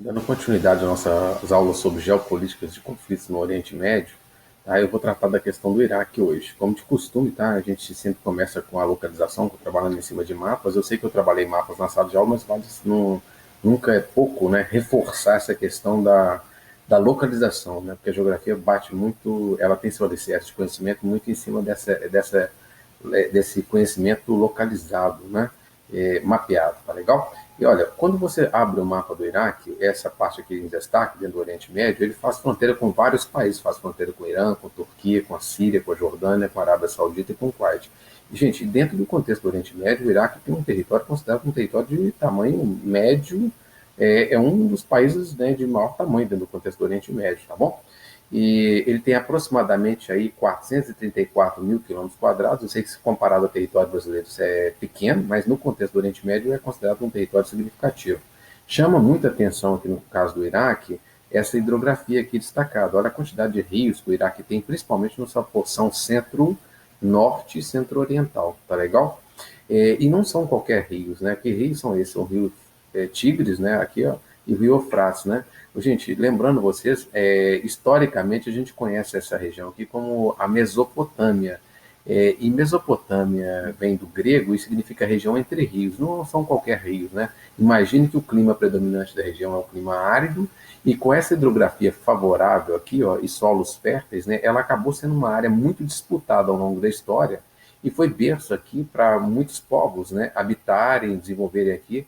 Dando continuidade às nossas aulas sobre geopolíticas de conflitos no Oriente Médio, tá? Eu vou tratar da questão do Iraque hoje. Como de costume, tá? A gente sempre começa com a localização, trabalhando em cima de mapas. Eu sei que eu trabalhei mapas na sala de aula, mas nunca é pouco, né, reforçar essa questão da localização, né? Porque a geografia bate muito, ela tem seu alicerce de conhecimento muito em cima desse conhecimento localizado, né? Mapeado, tá legal? E olha, quando você abre o mapa do Iraque, essa parte aqui em destaque, dentro do Oriente Médio, ele faz fronteira com vários países, faz fronteira com o Irã, com a Turquia, com a Síria, com a Jordânia, com a Arábia Saudita e com o Kuwait. E, gente, dentro do contexto do Oriente Médio, o Iraque tem um território considerado um território de tamanho médio, é um dos países, né, de maior tamanho dentro do contexto do Oriente Médio, tá bom? E ele tem aproximadamente aí 434 mil quilômetros quadrados. Eu sei que, se comparado ao território brasileiro, isso é pequeno, mas no contexto do Oriente Médio é considerado um território significativo. Chama muita atenção aqui no caso do Iraque essa hidrografia aqui destacada. Olha a quantidade de rios que o Iraque tem, principalmente na sua porção centro-norte e centro-oriental, tá legal? E não são qualquer rios, né? Que rios são esses? São rios Tigres, né? Aqui, ó, e o Rio Eufrates, né? Gente, lembrando vocês, historicamente a gente conhece essa região aqui como a Mesopotâmia. E Mesopotâmia vem do grego e significa região entre rios. Não são qualquer rios, né? Imagine que o clima predominante da região é um clima árido, e com essa hidrografia favorável aqui, ó, e solos férteis, né, ela acabou sendo uma área muito disputada ao longo da história e foi berço aqui para muitos povos, né, habitarem, desenvolverem aqui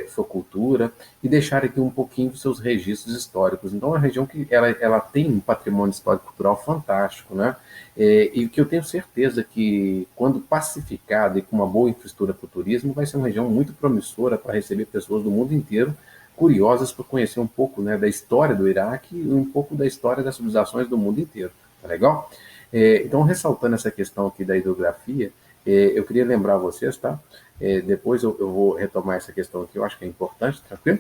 sua cultura e deixar aqui um pouquinho dos seus registros históricos. Então, é uma região que ela tem um patrimônio histórico-cultural fantástico, né? E que eu tenho certeza que, quando pacificada e com uma boa infraestrutura para o turismo, vai ser uma região muito promissora para receber pessoas do mundo inteiro curiosas para conhecer um pouco, né, da história do Iraque e um pouco da história das civilizações do mundo inteiro. Tá legal? Então, ressaltando essa questão aqui da hidrografia, eu queria lembrar vocês, tá? Depois eu vou retomar essa questão aqui, eu acho que é importante, tranquilo?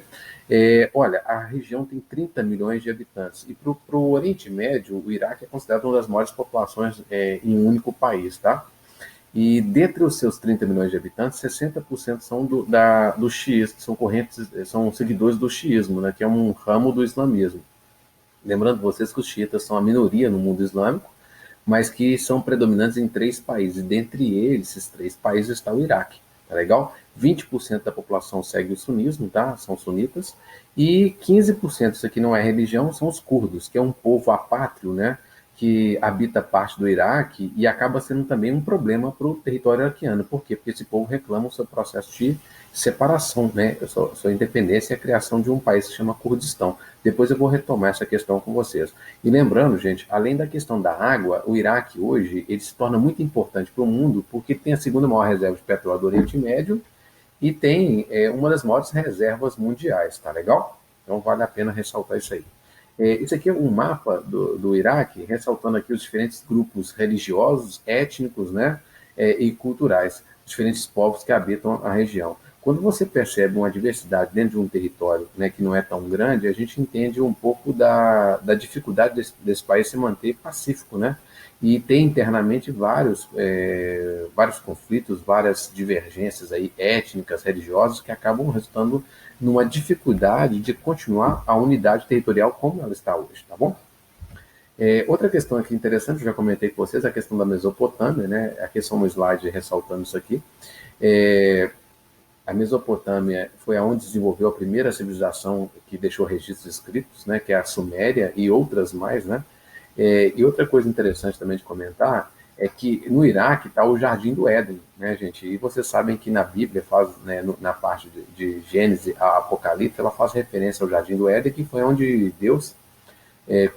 Olha, a região tem 30 milhões de habitantes, e para o Oriente Médio, o Iraque é considerado uma das maiores populações em um único país, tá? E dentre os seus 30 milhões de habitantes, 60% são do xiismo, são correntes, são seguidores do xiismo, né, que é um ramo do islamismo. Lembrando vocês que os xiitas são a minoria no mundo islâmico, mas que são predominantes em 3 países. Dentre eles, esses 3 países, está o Iraque. Tá legal? 20% da população segue o sunismo, tá? São sunitas. E 15%, isso aqui não é religião, são os curdos, que é um povo apátrio, né? Que habita parte do Iraque e acaba sendo também um problema para o território iraquiano. Por quê? Porque esse povo reclama o seu processo de separação, né? Sua independência e a criação de um país que se chama Kurdistão. Depois eu vou retomar essa questão com vocês. E lembrando, gente, além da questão da água, o Iraque hoje ele se torna muito importante para o mundo porque tem a segunda maior reserva de petróleo do Oriente Médio e tem uma das maiores reservas mundiais, tá legal? Então vale a pena ressaltar isso aí. Isso aqui é um mapa do Iraque, ressaltando aqui os diferentes grupos religiosos, étnicos, né, e culturais, diferentes povos que habitam a região. Quando você percebe uma diversidade dentro de um território, né, que não é tão grande, a gente entende um pouco da dificuldade desse país se manter pacífico, né? E tem internamente vários conflitos, várias divergências aí étnicas, religiosas, que acabam resultando numa dificuldade de continuar a unidade territorial como ela está hoje, tá bom? Outra questão aqui interessante, eu já comentei com vocês, a questão da Mesopotâmia, né? Aqui só um slide ressaltando isso aqui. É, a Mesopotâmia foi aonde desenvolveu a primeira civilização que deixou registros escritos, né? Que é a Suméria e outras mais, né? E outra coisa interessante também de comentar é que no Iraque está o Jardim do Éden, né, gente? E vocês sabem que na Bíblia, né, na parte de Gênesis a Apocalipse, ela faz referência ao Jardim do Éden, que foi onde Deus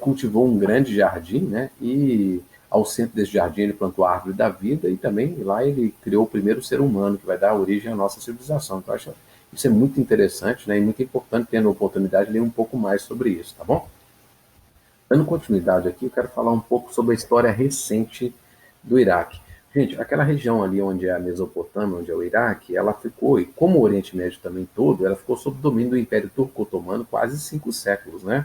cultivou um grande jardim, né? E ao centro desse jardim ele plantou a árvore da vida e também lá ele criou o primeiro ser humano, que vai dar origem à nossa civilização. Então, eu acho isso é muito interessante, né? E muito importante, tendo a oportunidade de ler um pouco mais sobre isso, tá bom? Dando continuidade aqui, eu quero falar um pouco sobre a história recente do Iraque. Gente, aquela região ali onde é a Mesopotâmia, onde é o Iraque, ela ficou, e como o Oriente Médio também todo, ela ficou sob domínio do Império Turco-Otomano quase 5 séculos, né?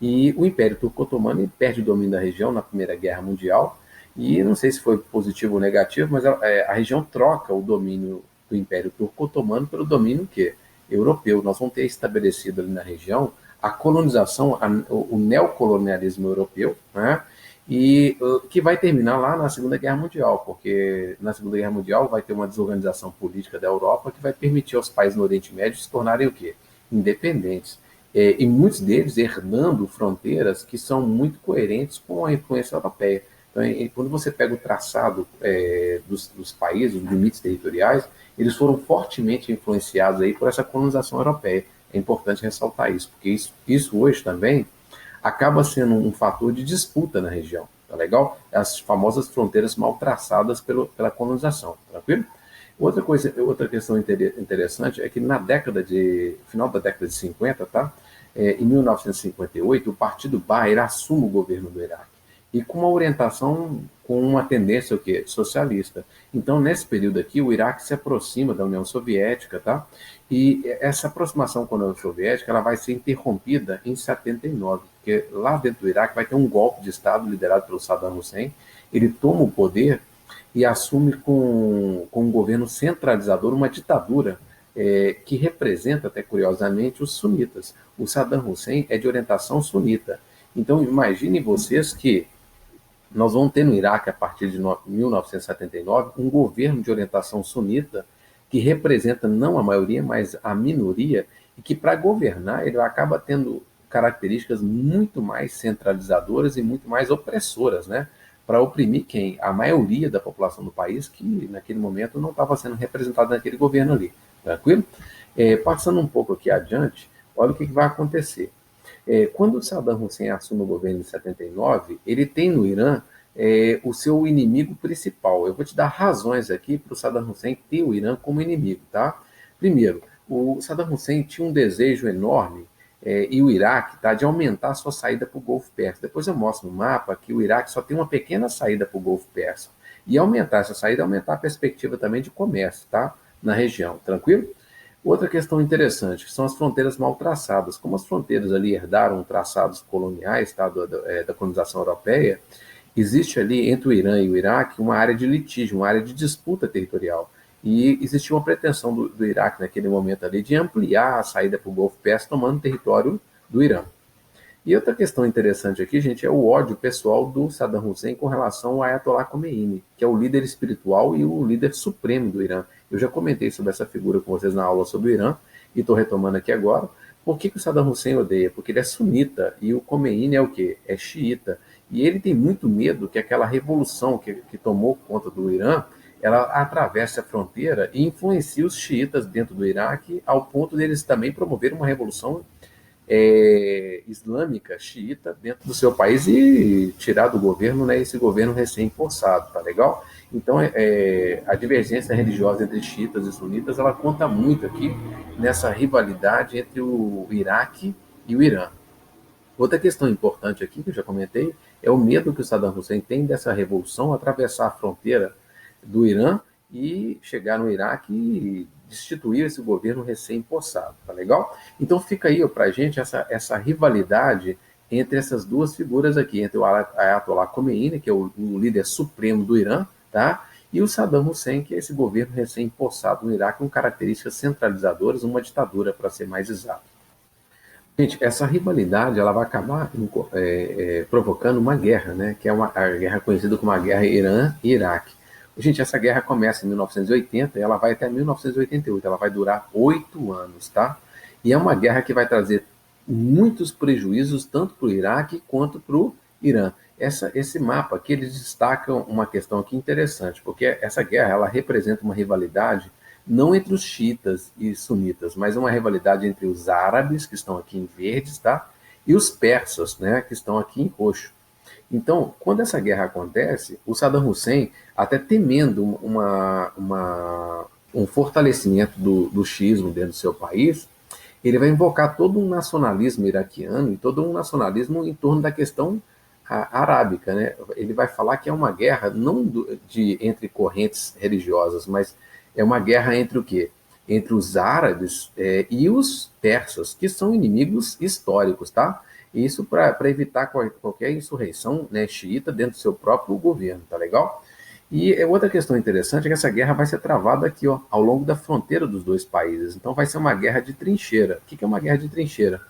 E o Império Turco-Otomano perde o domínio da região na Primeira Guerra Mundial, e não sei se foi positivo ou negativo, mas a região troca o domínio do Império Turco-Otomano pelo domínio que europeu. Nós vamos ter estabelecido ali na região a colonização, o neocolonialismo europeu, né? E que vai terminar lá na Segunda Guerra Mundial, porque na Segunda Guerra Mundial vai ter uma desorganização política da Europa que vai permitir aos países no Oriente Médio se tornarem o quê? Independentes. E muitos deles herdando fronteiras que são muito coerentes com a influência europeia. Então, quando você pega o traçado dos países, os limites territoriais, eles foram fortemente influenciados aí por essa colonização europeia. É importante ressaltar isso, porque isso hoje também acaba sendo um fator de disputa na região, tá legal? As famosas fronteiras mal traçadas pela colonização, tranquilo? Outra questão interessante é que final da década de 50, tá? Em 1958, o Partido Baath assume o governo do Iraque e com uma orientação, com uma tendência o quê? Socialista. Então, nesse período aqui, o Iraque se aproxima da União Soviética, tá? E essa aproximação com a União Soviética ela vai ser interrompida em 79, porque lá dentro do Iraque vai ter um golpe de Estado liderado pelo Saddam Hussein. Ele toma o poder e assume com um governo centralizador uma ditadura que representa, até curiosamente, os sunitas. O Saddam Hussein é de orientação sunita. Então, imaginem vocês que nós vamos ter no Iraque, a partir de 1979, um governo de orientação sunita que representa não a maioria, mas a minoria, e que para governar ele acaba tendo características muito mais centralizadoras e muito mais opressoras, né? Para oprimir quem? A maioria da população do país, que naquele momento não estava sendo representada naquele governo ali. Tranquilo? Passando um pouco aqui adiante, olha o que vai acontecer. Quando o Saddam Hussein assume o governo em 79, ele tem no Irã o seu inimigo principal. Eu vou te dar razões aqui para o Saddam Hussein ter o Irã como inimigo, tá? Primeiro, o Saddam Hussein tinha um desejo enorme, e o Iraque, tá, de aumentar a sua saída para o Golfo Pérsico. Depois eu mostro no mapa que o Iraque só tem uma pequena saída para o Golfo Pérsico. E aumentar essa saída, aumentar a perspectiva também de comércio, tá? Na região, tranquilo? Outra questão interessante, que são as fronteiras mal traçadas. Como as fronteiras ali herdaram traçados coloniais, tá, da colonização europeia, existe ali entre o Irã e o Iraque uma área de litígio, uma área de disputa territorial. E existia uma pretensão do Iraque naquele momento ali de ampliar a saída para o Golfo Pérsico, tomando território do Irã. E outra questão interessante aqui, gente, é o ódio pessoal do Saddam Hussein com relação ao Ayatollah Khomeini, que é o líder espiritual e o líder supremo do Irã. Eu já comentei sobre essa figura com vocês na aula sobre o Irã, e estou retomando aqui agora. Por que o Saddam Hussein odeia? Porque ele é sunita, e o Khomeini é o quê? É xiita. E ele tem muito medo que aquela revolução que tomou conta do Irã, ela atravesse a fronteira e influencie os xiitas dentro do Iraque, ao ponto deles também promover uma revolução islâmica, xiita, dentro do seu país e tirar do governo, né, esse governo recém-impossado, tá legal? Então, a divergência religiosa entre xiitas e sunitas, ela conta muito aqui nessa rivalidade entre o Iraque e o Irã. Outra questão importante aqui, que eu já comentei, é o medo que o Saddam Hussein tem dessa revolução atravessar a fronteira do Irã e chegar no Iraque e destituir esse governo recém-impossado, tá legal? Então fica aí para a gente essa rivalidade entre essas duas figuras aqui, entre o Ayatollah Khomeini, que é o líder supremo do Irã, tá? E o Saddam Hussein, que é esse governo recém-impossado no Iraque, com características centralizadoras, uma ditadura, para ser mais exato. Gente, essa rivalidade ela vai acabar provocando uma guerra, né? Que é a guerra conhecida como a Guerra Irã-Iraque. Gente, essa guerra começa em 1980 e ela vai até 1988, ela vai durar 8 anos, tá? E é uma guerra que vai trazer muitos prejuízos, tanto para o Iraque quanto para o Irã. Esse mapa aqui, eles destacam uma questão aqui interessante, porque essa guerra, ela representa uma rivalidade não entre os xiitas e sunitas, mas uma rivalidade entre os árabes, que estão aqui em verdes, tá? E os persas, né, que estão aqui em roxo. Então, quando essa guerra acontece, o Saddam Hussein, até temendo um fortalecimento do xiismo dentro do seu país, ele vai invocar todo um nacionalismo iraquiano e todo um nacionalismo em torno da questão arábica, né? Ele vai falar que é uma guerra não entre correntes religiosas, mas é uma guerra entre o quê? Entre os árabes e os persas, que são inimigos históricos, tá? Isso para evitar qualquer insurreição, né, xiita dentro do seu próprio governo, tá legal? E outra questão interessante é que essa guerra vai ser travada aqui, ó, ao longo da fronteira dos dois países. Então vai ser uma guerra de trincheira. O que é uma guerra de trincheira?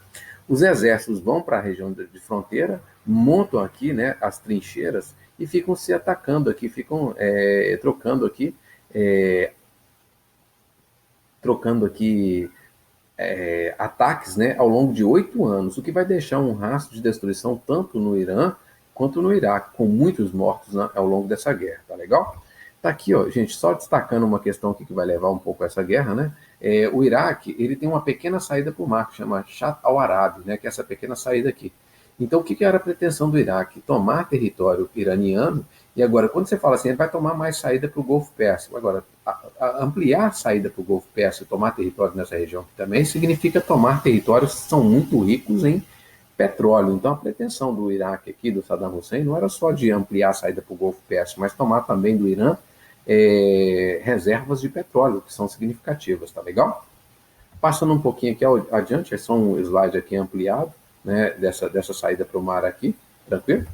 Os exércitos vão para a região de fronteira, montam aqui, né, as trincheiras e ficam se atacando aqui, ficam é, trocando aqui ataques, né, ao longo de 8 anos, o que vai deixar um rastro de destruição tanto no Irã quanto no Iraque, com muitos mortos, né, ao longo dessa guerra, tá legal? Tá aqui, ó, gente, só destacando uma questão aqui que vai levar um pouco a essa guerra, né? O Iraque, ele tem uma pequena saída para o mar, que chama Shatt al-Arab, né, que é essa pequena saída aqui. Então, o que era a pretensão do Iraque? Tomar território iraniano, e agora, quando você fala assim, ele vai tomar mais saída para o Golfo Pérsico. Agora, ampliar a saída para o Golfo Pérsico, tomar território nessa região aqui também, significa tomar territórios que são muito ricos em petróleo. Então, a pretensão do Iraque aqui, do Saddam Hussein, não era só de ampliar a saída para o Golfo Pérsico, mas tomar também do Irã reservas de petróleo, que são significativas, tá legal? Passando um pouquinho aqui adiante, é só um slide aqui ampliado, né, dessa saída para o mar aqui, tranquilo?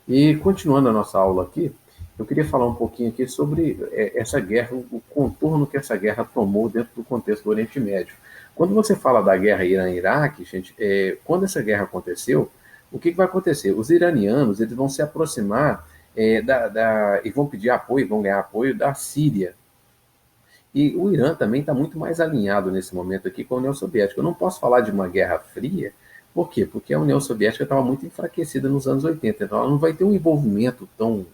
E continuando a nossa aula aqui, eu queria falar um pouquinho aqui sobre essa guerra, o contorno que essa guerra tomou dentro do contexto do Oriente Médio. Quando você fala da guerra Irã-Iraque, gente, quando essa guerra aconteceu, o que vai acontecer? Os iranianos eles vão se aproximar e vão pedir apoio, vão ganhar apoio da Síria. E o Irã também está muito mais alinhado nesse momento aqui com a União Soviética. Eu não posso falar de uma guerra fria, por quê? Porque a União Soviética estava muito enfraquecida nos anos 80, então ela não vai ter um envolvimento tão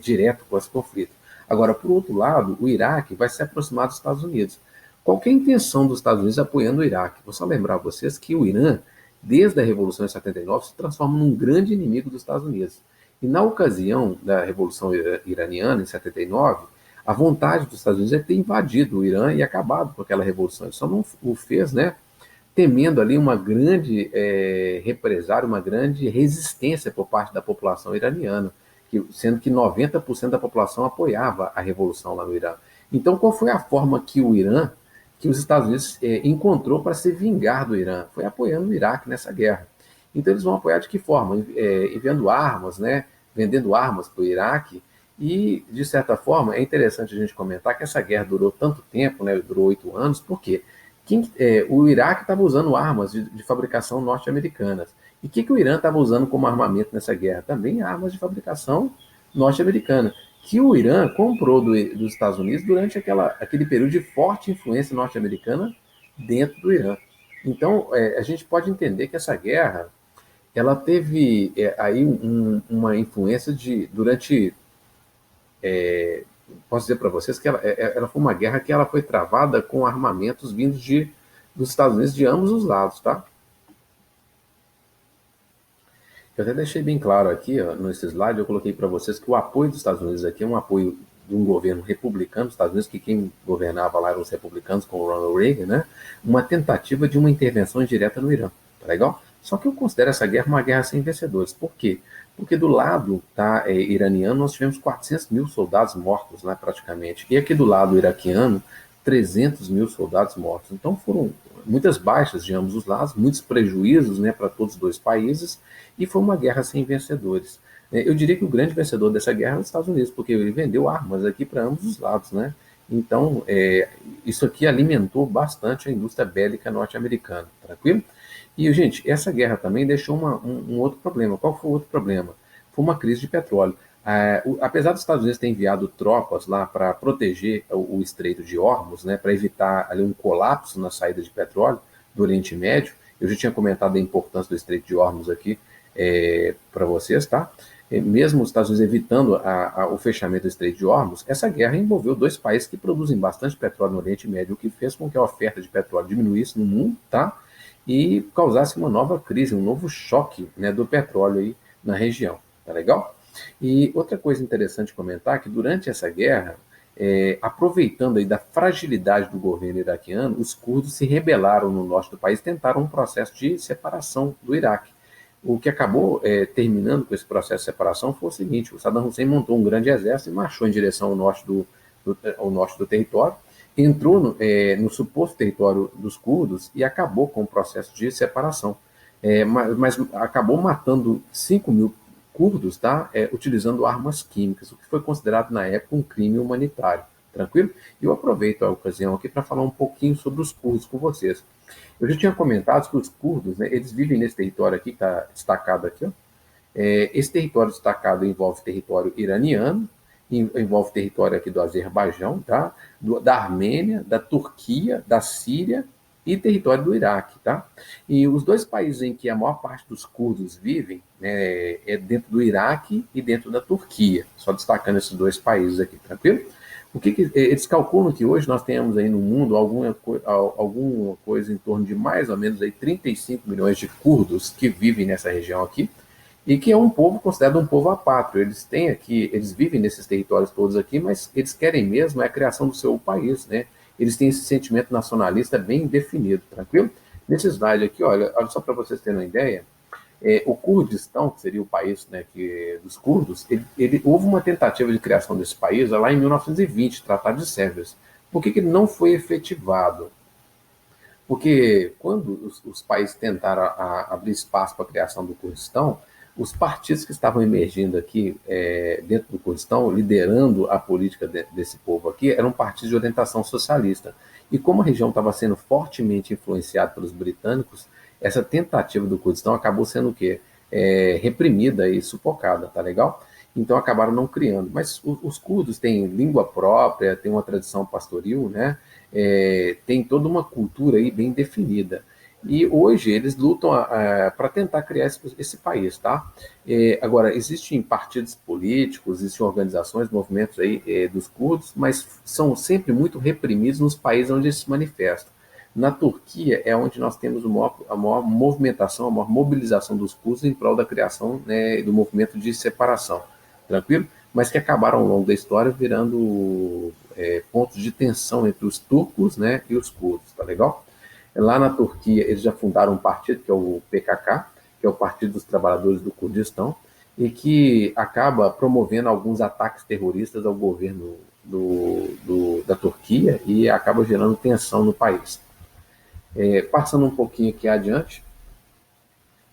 direto com esse conflito. Agora, por outro lado, o Iraque vai se aproximar dos Estados Unidos. Qual que é a intenção dos Estados Unidos apoiando o Iraque? Vou só lembrar a vocês que o Irã, desde a Revolução de 79, se transforma num grande inimigo dos Estados Unidos. E na ocasião da Revolução Iraniana, em 79, a vontade dos Estados Unidos é ter invadido o Irã e acabado com aquela revolução. Ele só não o fez, né, temendo ali uma grande represária, uma grande resistência por parte da população iraniana, sendo que 90% da população apoiava a revolução lá no Irã. Então, qual foi a forma que que os Estados Unidos encontrou para se vingar do Irã? Foi apoiando o Iraque nessa guerra. Então, eles vão apoiar de que forma? Enviando armas, né? Vendendo armas para o Iraque. E, de certa forma, é interessante a gente comentar que essa guerra durou tanto tempo, né? Durou 8 anos, por quê? O Iraque estava usando armas de fabricação norte-americanas. E o que o Irã estava usando como armamento nessa guerra? Também armas de fabricação norte-americana, que o Irã comprou dos Estados Unidos durante aquele período de forte influência norte-americana dentro do Irã. Então, a gente pode entender que essa guerra ela teve aí uma influência durante posso dizer para vocês que ela foi uma guerra que ela foi travada com armamentos vindos dos Estados Unidos de ambos os lados, tá? Eu até deixei bem claro aqui, ó, nesse slide, eu coloquei para vocês que o apoio dos Estados Unidos aqui é um apoio de um governo republicano dos Estados Unidos, que quem governava lá eram os republicanos com o Ronald Reagan, né? Uma tentativa de uma intervenção direta no Irã, tá legal? Só que eu considero essa guerra uma guerra sem vencedores. Por quê? Porque do lado iraniano nós tivemos 400 mil soldados mortos, né, praticamente. E aqui do lado iraquiano, 300 mil soldados mortos. Então foram muitas baixas de ambos os lados, muitos prejuízos, né, para todos os dois países, e foi uma guerra sem vencedores. Eu diria que o grande vencedor dessa guerra é os Estados Unidos, porque ele vendeu armas aqui para ambos os lados, né? Então, isso aqui alimentou bastante a indústria bélica norte-americana, tranquilo? E, gente, essa guerra também deixou um outro problema. Qual foi o outro problema? Foi uma crise de petróleo. Apesar dos Estados Unidos ter enviado tropas lá para proteger o Estreito de Hormuz, né, para evitar ali um colapso na saída de petróleo do Oriente Médio, eu já tinha comentado a importância do Estreito de Hormuz aqui para vocês, tá? Mesmo os Estados Unidos evitando o fechamento do Estreito de Hormuz, essa guerra envolveu dois países que produzem bastante petróleo no Oriente Médio, o que fez com que a oferta de petróleo diminuísse no mundo, tá? E causasse uma nova crise, um novo choque, né, do petróleo aí na região. Tá legal? E outra coisa interessante comentar é que durante essa guerra, aproveitando aí da fragilidade do governo iraquiano, os curdos se rebelaram no norte do país, tentaram um processo de separação do Iraque. O que acabou terminando com esse processo de separação foi o seguinte: o Saddam Hussein montou um grande exército e marchou em direção ao norte do território, entrou no suposto território dos curdos e acabou com o processo de separação. Mas acabou matando 5 mil curdos, tá? Utilizando armas químicas, o que foi considerado na época um crime humanitário. Tranquilo? E eu aproveito a ocasião aqui para falar um pouquinho sobre os curdos com vocês. Eu já tinha comentado que os curdos, né, eles vivem nesse território aqui, que está destacado aqui, ó. Esse território destacado envolve território iraniano, envolve território aqui do Azerbaijão, tá? Da Armênia, da Turquia, da Síria e território do Iraque, tá? E os dois países em que a maior parte dos curdos vivem, né, é dentro do Iraque e dentro da Turquia, só destacando esses dois países aqui, tranquilo? Eles calculam que hoje nós temos aí no mundo alguma coisa em torno de mais ou menos aí 35 milhões de curdos que vivem nessa região aqui, e que é um povo considerado um povo apátrio. Eles têm aqui, eles vivem nesses territórios todos aqui, mas eles querem mesmo a criação do seu país, né? Eles têm esse sentimento nacionalista bem definido, tranquilo? Nesse slide aqui, olha só para vocês terem uma ideia, o Kurdistão, que seria o país, né, dos curdos, houve uma tentativa de criação desse país lá em 1920, Tratado de Sèvres. Por que ele não foi efetivado? Porque quando os países tentaram abrir espaço para a criação do Kurdistão, os partidos que estavam emergindo aqui dentro do Kurdistão, liderando a política desse povo aqui, eram partidos de orientação socialista. E como a região estava sendo fortemente influenciada pelos britânicos, essa tentativa do Kurdistão acabou sendo o quê? Reprimida e sufocada, tá legal? Então acabaram não criando. Mas os curdos têm língua própria, têm uma tradição pastoril, né? Tem toda uma cultura aí bem definida. E hoje eles lutam para tentar criar esse país, tá? Agora, existem partidos políticos, existem organizações, movimentos aí dos curdos, mas são sempre muito reprimidos nos países onde eles se manifestam. Na Turquia é onde nós temos a maior movimentação, a maior mobilização dos curdos em prol da criação, né, do movimento de separação, tranquilo? Mas que acabaram ao longo da história virando pontos de tensão entre os turcos, né, e os curdos, tá legal? Lá na Turquia, eles já fundaram um partido, que é o PKK, que é o Partido dos Trabalhadores do Kurdistão, e que acaba promovendo alguns ataques terroristas ao governo da Turquia e acaba gerando tensão no país. Passando um pouquinho aqui adiante,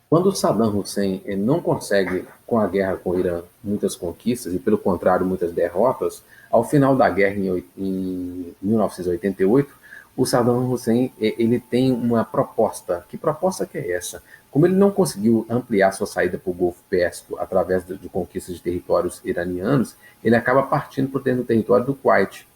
quando o Saddam Hussein não consegue, com a guerra com o Irã, muitas conquistas e, pelo contrário, muitas derrotas, ao final da guerra, em 1988, o Saddam Hussein ele tem uma proposta. Que proposta que é essa? Como ele não conseguiu ampliar sua saída para o Golfo Pérsico através de conquistas de territórios iranianos, ele acaba partindo para dentro do território do Kuwait.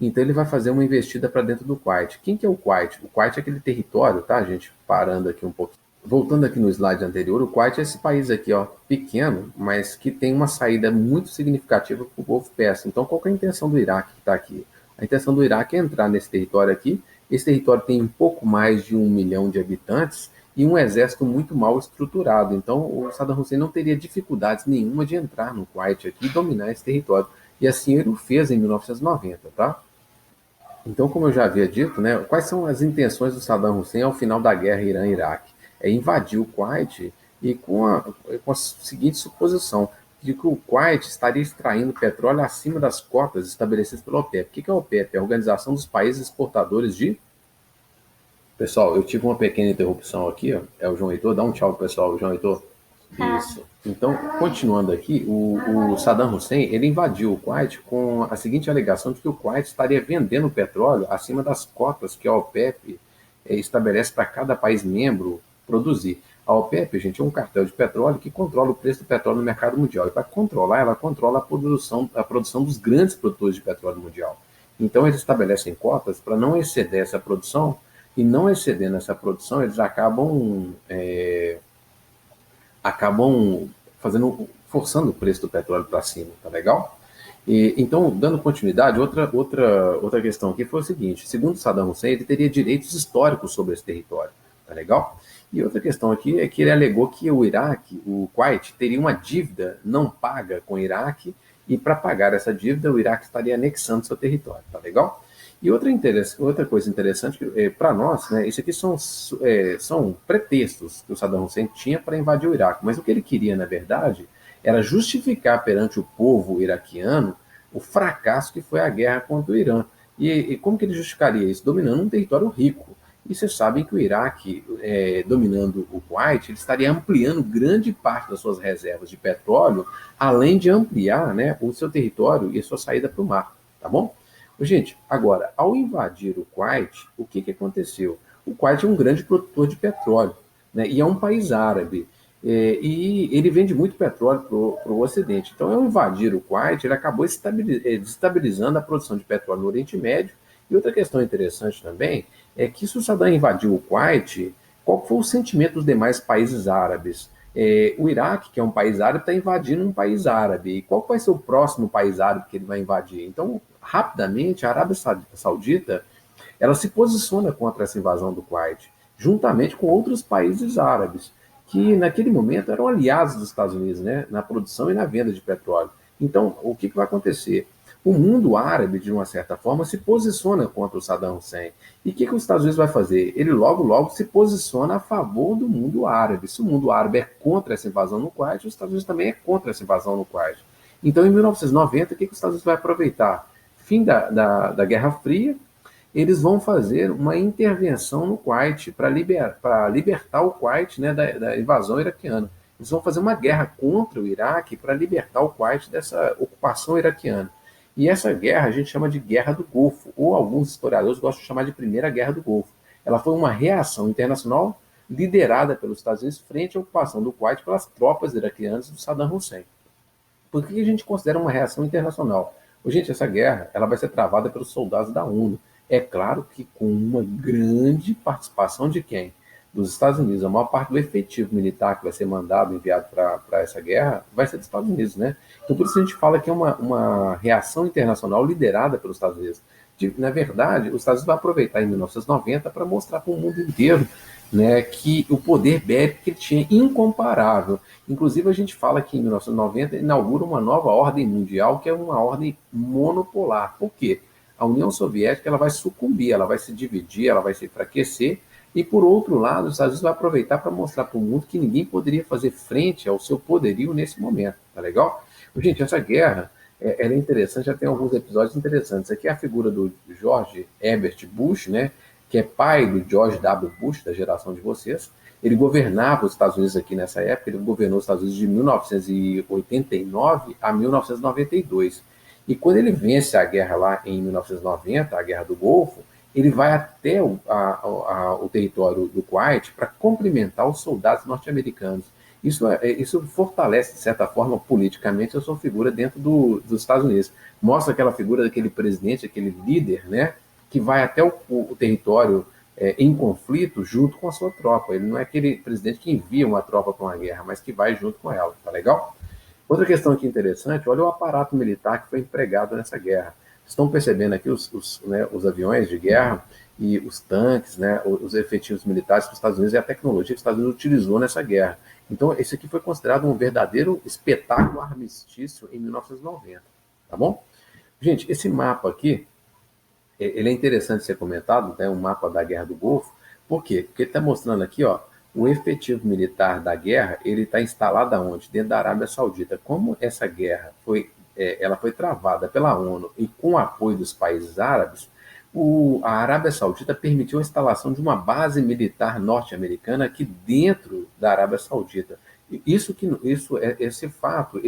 Então ele vai fazer uma investida para dentro do Kuwait. Quem que é o Kuwait? O Kuwait é aquele território, tá, gente? Parando aqui um pouquinho. Voltando aqui no slide anterior, o Kuwait é esse país aqui, ó, pequeno, mas que tem uma saída muito significativa para o Golfo Pérsico. Então, qual que é a intenção do Iraque que está aqui? A intenção do Iraque é entrar nesse território aqui. Esse território tem um pouco mais de 1 milhão de habitantes e um exército muito mal estruturado. Então, o Saddam Hussein não teria dificuldades nenhuma de entrar no Kuwait aqui e dominar esse território. E assim ele o fez em 1990, tá? Então, como eu já havia dito, né, quais são as intenções do Saddam Hussein ao final da guerra Irã-Iraque? Invadir o Kuwait e com a seguinte suposição, de que o Kuwait estaria extraindo petróleo acima das cotas estabelecidas pela OPEP. O que é a OPEP? É a Organização dos Países Exportadores de... Pessoal, eu tive uma pequena interrupção aqui, ó. É o João Heitor, dá um tchau pro pessoal, João Heitor. Isso. Então, continuando aqui, o Saddam Hussein ele invadiu o Kuwait com a seguinte alegação de que o Kuwait estaria vendendo petróleo acima das cotas que a OPEP estabelece para cada país membro produzir. A OPEP, gente, é um cartel de petróleo que controla o preço do petróleo no mercado mundial. E para controlar, ela controla a produção dos grandes produtores de petróleo mundial. Então, eles estabelecem cotas para não exceder essa produção, e não excedendo essa produção, eles acabam forçando o preço do petróleo para cima, tá legal? Então, dando continuidade, outra questão aqui foi o seguinte: segundo Saddam Hussein, ele teria direitos históricos sobre esse território, tá legal? E outra questão aqui é que ele alegou que o Kuwait, teria uma dívida não paga com o Iraque, e para pagar essa dívida, o Iraque estaria anexando seu território, tá legal? E outra coisa interessante, para nós, né, isso aqui são pretextos que o Saddam Hussein tinha para invadir o Iraque, mas o que ele queria, na verdade, era justificar perante o povo iraquiano o fracasso que foi a guerra contra o Irã. E como que ele justificaria isso? Dominando um território rico. E vocês sabem que o Iraque, dominando o Kuwait, ele estaria ampliando grande parte das suas reservas de petróleo, além de ampliar, né, o seu território e a sua saída para o mar, tá bom? Gente, agora, ao invadir o Kuwait, o que aconteceu? O Kuwait é um grande produtor de petróleo, né, e é um país árabe. E ele vende muito petróleo para o Ocidente. Então, ao invadir o Kuwait, ele acabou destabilizando a produção de petróleo no Oriente Médio. E outra questão interessante também é que se o Saddam invadiu o Kuwait, qual foi o sentimento dos demais países árabes? O Iraque, que é um país árabe, está invadindo um país árabe. E qual vai ser o próximo país árabe que ele vai invadir? Então, rapidamente, a Arábia Saudita ela se posiciona contra essa invasão do Kuwait, juntamente com outros países árabes, que naquele momento eram aliados dos Estados Unidos, né, na produção e na venda de petróleo. Então, o que vai acontecer? O mundo árabe, de uma certa forma, se posiciona contra o Saddam Hussein. E o que os Estados Unidos vai fazer? Ele logo se posiciona a favor do mundo árabe. Se o mundo árabe é contra essa invasão no Kuwait, os Estados Unidos também é contra essa invasão no Kuwait. Então, em 1990, o que os Estados Unidos vai aproveitar? Fim da Guerra Fria, eles vão fazer uma intervenção no Kuwait para libertar o Kuwait, né, da invasão iraquiana. Eles vão fazer uma guerra contra o Iraque para libertar o Kuwait dessa ocupação iraquiana. E essa guerra a gente chama de Guerra do Golfo, ou alguns historiadores gostam de chamar de Primeira Guerra do Golfo. Ela foi uma reação internacional liderada pelos Estados Unidos frente à ocupação do Kuwait pelas tropas iraquianas do Saddam Hussein. Por que a gente considera uma reação internacional? Gente, essa guerra ela vai ser travada pelos soldados da ONU. É claro que com uma grande participação de quem? Dos Estados Unidos. A maior parte do efetivo militar que vai ser mandado, enviado para essa guerra, vai ser dos Estados Unidos, né? Então, por isso a gente fala que é uma reação internacional liderada pelos Estados Unidos. Na verdade, os Estados Unidos vão aproveitar em 1990 para mostrar para o mundo inteiro, né, que o poder bélico que ele tinha incomparável. Inclusive, a gente fala que em 1990 inaugura uma nova ordem mundial, que é uma ordem monopolar. Por quê? A União Soviética ela vai sucumbir, ela vai se dividir, ela vai se enfraquecer, e por outro lado, os Estados Unidos vai aproveitar para mostrar para o mundo que ninguém poderia fazer frente ao seu poderio nesse momento. Tá legal? Gente, essa guerra ela é interessante, já tem alguns episódios interessantes. Aqui é a figura do George Herbert Bush, né, que é pai do George W. Bush, da geração de vocês. Ele governava os Estados Unidos aqui nessa época, ele governou os Estados Unidos de 1989 a 1992. E quando ele vence a guerra lá em 1990, a Guerra do Golfo, ele vai até o território do Kuwait para cumprimentar os soldados norte-americanos. Isso fortalece, de certa forma, politicamente, a sua figura dentro dos Estados Unidos. Mostra aquela figura daquele presidente, aquele líder, né, que vai até o território em conflito junto com a sua tropa. Ele não é aquele presidente que envia uma tropa para uma guerra, mas que vai junto com ela. Tá legal? Outra questão aqui interessante, olha o aparato militar que foi empregado nessa guerra. Vocês estão percebendo aqui os aviões de guerra e os tanques, né, os efetivos militares que os Estados Unidos e a tecnologia que os Estados Unidos utilizou nessa guerra. Então, esse aqui foi considerado um verdadeiro espetáculo armistício em 1990, tá bom? Gente, esse mapa aqui, ele é interessante ser comentado, né, um mapa da Guerra do Golfo. Por quê? Porque ele está mostrando aqui, ó, o efetivo militar da guerra, ele está instalado aonde? Dentro da Arábia Saudita. Como essa guerra ela foi travada pela ONU e com o apoio dos países árabes, a Arábia Saudita permitiu a instalação de uma base militar norte-americana aqui dentro da Arábia Saudita. Esse fato,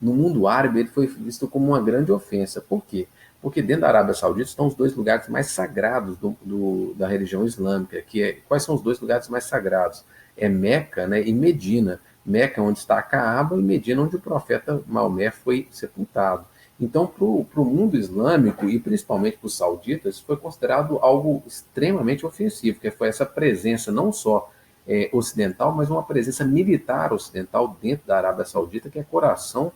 no mundo árabe, ele foi visto como uma grande ofensa. Por quê? Porque dentro da Arábia Saudita estão os dois lugares mais sagrados da religião islâmica. Quais são os dois lugares mais sagrados? É Meca, né, e Medina. Meca, onde está a Caaba, e Medina, onde o profeta Maomé foi sepultado. Então, para o mundo islâmico, e principalmente para os sauditas, foi considerado algo extremamente ofensivo, que foi essa presença não só ocidental, mas uma presença militar ocidental dentro da Arábia Saudita, que é coração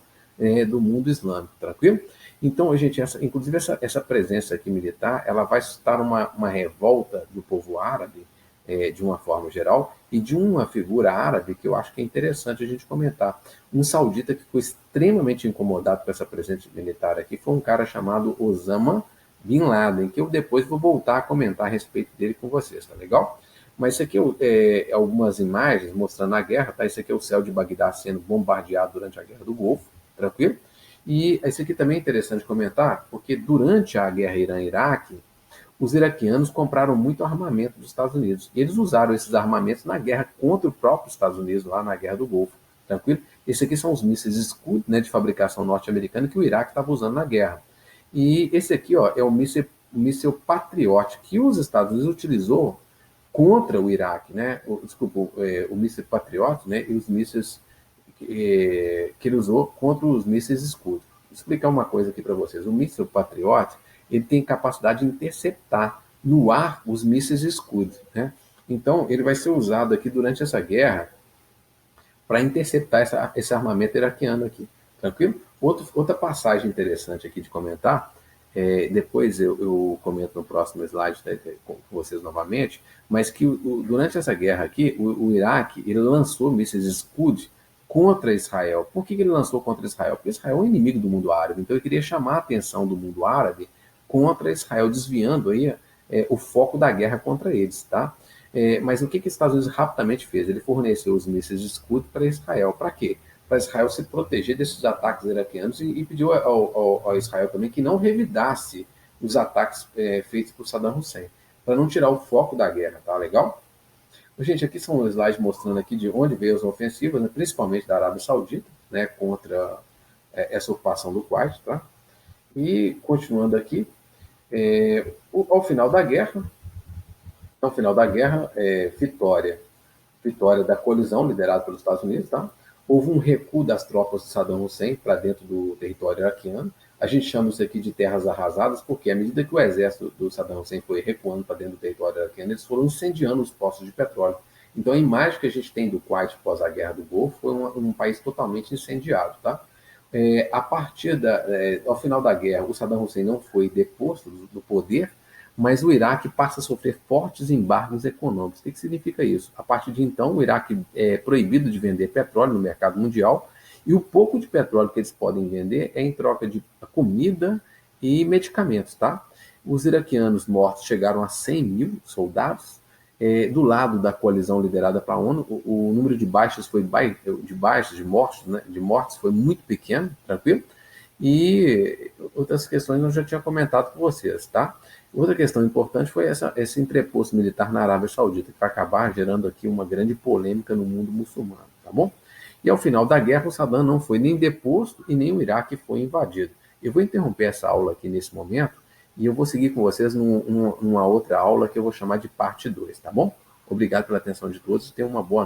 do mundo islâmico, tranquilo? Então, gente, inclusive essa presença aqui militar, ela vai suscitar uma revolta do povo árabe, de uma forma geral, e de uma figura árabe que eu acho que é interessante a gente comentar. Um saudita que ficou extremamente incomodado com essa presença militar aqui foi um cara chamado Osama Bin Laden, que eu depois vou voltar a comentar a respeito dele com vocês, tá legal? Mas isso aqui é algumas imagens mostrando a guerra, tá? Isso aqui é o céu de Bagdá sendo bombardeado durante a Guerra do Golfo, tranquilo? E isso aqui também é interessante comentar, porque durante a guerra Irã-Iraque, os iraquianos compraram muito armamento dos Estados Unidos. E eles usaram esses armamentos na guerra contra o próprio Estados Unidos, lá na Guerra do Golfo. Tranquilo? Esses aqui são os mísseis Scud, né, de fabricação norte-americana, que o Iraque estava usando na guerra. E esse aqui, ó, é o míssil Patriot, que os Estados Unidos utilizou contra o Iraque, né? O míssil Patriot, né? E os mísseis que ele usou contra os mísseis Scud. Vou explicar uma coisa aqui para vocês. O míssil Patriot, ele tem capacidade de interceptar no ar os mísseis Scud, né? Então, ele vai ser usado aqui durante essa guerra para interceptar esse armamento iraquiano aqui. Tranquilo? Outra passagem interessante aqui de comentar, depois eu comento no próximo slide, tá, com vocês novamente, mas que durante essa guerra aqui, o Iraque ele lançou mísseis Scud contra Israel. Por que ele lançou contra Israel? Porque Israel é um inimigo do mundo árabe, então ele queria chamar a atenção do mundo árabe contra Israel, desviando aí o foco da guerra contra eles, tá? Mas o que os Estados Unidos rapidamente fez? Ele forneceu os mísseis de escudo para Israel. Para quê? Para Israel se proteger desses ataques iraquianos e pediu ao Israel também que não revidasse os ataques feitos por Saddam Hussein, para não tirar o foco da guerra, tá legal? Gente, aqui são os slides mostrando aqui de onde veio as ofensivas, né, principalmente da Arábia Saudita, né, contra essa ocupação do Kuwait, tá? E continuando aqui, ao final da guerra, vitória da coalizão liderada pelos Estados Unidos, tá? Houve um recuo das tropas de Saddam Hussein para dentro do território iraquiano. A gente chama isso aqui de terras arrasadas, porque à medida que o exército do Saddam Hussein foi recuando para dentro do território iraquiano, eles foram incendiando os postos de petróleo. Então a imagem que a gente tem do Kuwait pós a Guerra do Golfo foi um país totalmente incendiado, tá? Ao final da guerra, o Saddam Hussein não foi deposto do poder, mas o Iraque passa a sofrer fortes embargos econômicos. O que significa isso? A partir de então, o Iraque é proibido de vender petróleo no mercado mundial, e o pouco de petróleo que eles podem vender é em troca de comida e medicamentos, tá? Os iraquianos mortos chegaram a 100 mil soldados. Do lado da coalizão liderada pela ONU, o número de baixas de mortos, né, de mortes foi muito pequeno, tranquilo? E outras questões eu já tinha comentado com vocês, tá? Outra questão importante foi esse entreposto militar na Arábia Saudita, que vai acabar gerando aqui uma grande polêmica no mundo muçulmano, tá bom? E ao final da guerra, o Saddam não foi nem deposto e nem o Iraque foi invadido. Eu vou interromper essa aula aqui nesse momento e eu vou seguir com vocês numa outra aula que eu vou chamar de parte 2, tá bom? Obrigado pela atenção de todos e tenham uma boa noite.